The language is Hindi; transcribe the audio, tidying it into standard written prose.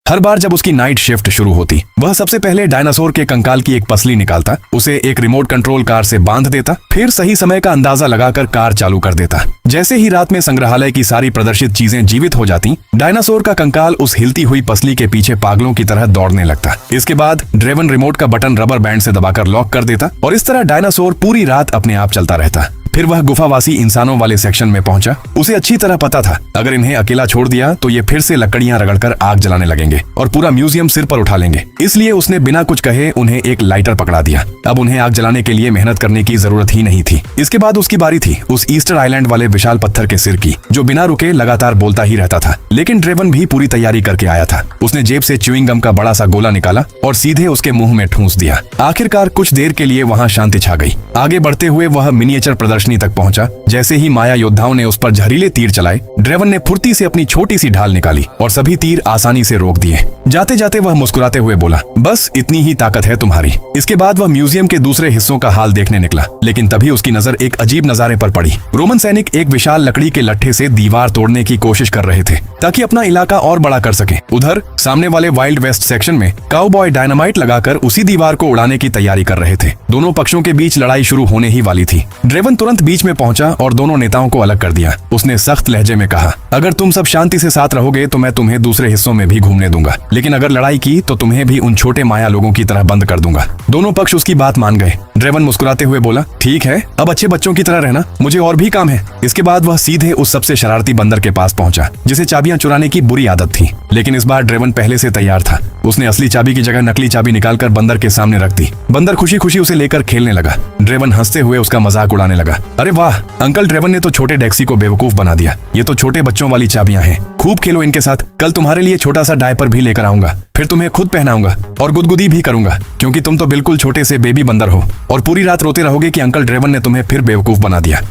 हर बार जब उसकी नाइट शिफ्ट शुरू होती, वह सबसे पहले डायनासोर के कंकाल की एक पसली निकालता, उसे एक रिमोट कंट्रोल कार से बांध देता, फिर सही समय का अंदाजा लगाकर कार चालू कर देता। जैसे ही रात में संग्रहालय की सारी प्रदर्शित चीजें जीवित हो जाती, डायनासोर का कंकाल उस हिलती हुई पसली के पीछे पागलों की तरह दौड़ने लगता। इसके बाद ड्रेवन रिमोट का बटन रबर बैंड से दबाकर लॉक कर देता और इस तरह डायनासोर पूरी रात अपने आप चलता रहता। फिर वह गुफावासी इंसानों वाले सेक्शन में पहुंचा। उसे अच्छी तरह पता था, अगर इन्हें अकेला छोड़ दिया तो ये फिर से लकड़ियां रगड़कर आग जलाने लगेंगे और पूरा म्यूजियम सिर पर उठा लेंगे। इसलिए उसने बिना कुछ कहे उन्हें एक लाइटर पकड़ा दिया। अब उन्हें आग जलाने के लिए मेहनत करने की जरूरत ही नहीं थी। इसके बाद उसकी बारी थी उस ईस्टर आइलैंड वाले विशाल पत्थर के सिर की, जो बिना रुके लगातार बोलता ही रहता था। लेकिन ड्रेवन भी पूरी तैयारी करके आया था। उसने जेब से च्युइंग गम का बड़ा सा गोला निकाला और सीधे उसके मुंह में ठूंस दिया। आखिरकार कुछ देर के लिए वहां शांति छा गई। आगे बढ़ते हुए वह मिनिएचर प्रदर्शनी तक पहुंचा। जैसे ही माया योद्धाओं ने उस पर जहरीले तीर चलाए, ड्रेवन ने फुर्ती से अपनी छोटी सी ढाल निकाली और सभी तीर आसानी से रोक दिए। जाते जाते वह मुस्कुराते हुए बोला, बस इतनी ही ताकत है तुम्हारी। इसके बाद वह म्यूजियम के दूसरे हिस्सों का हाल देखने निकला, लेकिन तभी उसकी नजर एक अजीब नजारे पर पड़ी। रोमन सैनिक एक विशाल लकड़ी के लट्ठे से दीवार तोड़ने की कोशिश कर रहे थे ताकि अपना इलाका और बड़ा कर सके। उधर सामने वाले वाइल्ड वेस्ट सेक्शन में काउबॉय डायनामाइट लगाकर उसी दीवार को उड़ाने की तैयारी कर रहे थे। दोनों पक्षों के बीच लड़ाई शुरू होने ही वाली थी। ड्रेवन तुरंत बीच में पहुंचा और दोनों नेताओं को अलग कर दिया। उसने सख्त लहजे में कहा, अगर तुम सब शांति से साथ रहोगे तो मैं तुम्हें दूसरे हिस्सों में भी घूमने दूंगा, लेकिन अगर लड़ाई की तो तुम्हें भी उन छोटे माया लोगों की तरह बंद कर दूंगा। दोनों पक्ष उसकी बात मान गए। ड्रेवन मुस्कुराते हुए बोला, ठीक है, अब अच्छे बच्चों की तरह रहना, मुझे और भी काम है। इसके बाद वह सीधे उस सबसे शरारती बंदर के पास पहुंचा, जिसे चाबियां चुराने की बुरी आदत थी। लेकिन इस बार ड्रेवन पहले से तैयार था। उसने असली चाबी की जगह नकली चाबी निकालकर बंदर के सामने रख दी। बंदर खुशी खुशी उसे लेकर खेलने लगा। ड्रेवन हंसते हुए उसका मजाक उड़ाने लगा, अरे वाह अंकल, ड्रेवन ने तो छोटे डेक्सी को बेवकूफ बना दिया। ये तो छोटे बच्चों वाली चाबियां हैं, खूब खेलो इनके साथ। कल तुम्हारे लिए छोटा सा डायपर भी लेकर आऊंगा, फिर तुम्हें खुद पहनाऊंगा और गुदगुदी भी करूंगा, क्योंकि तुम तो बिल्कुल छोटे से बेबी बंदर हो और पूरी रात रोते रहोगे कि अंकल ड्रेवन ने तुम्हें फिर बेवकूफ बना दिया।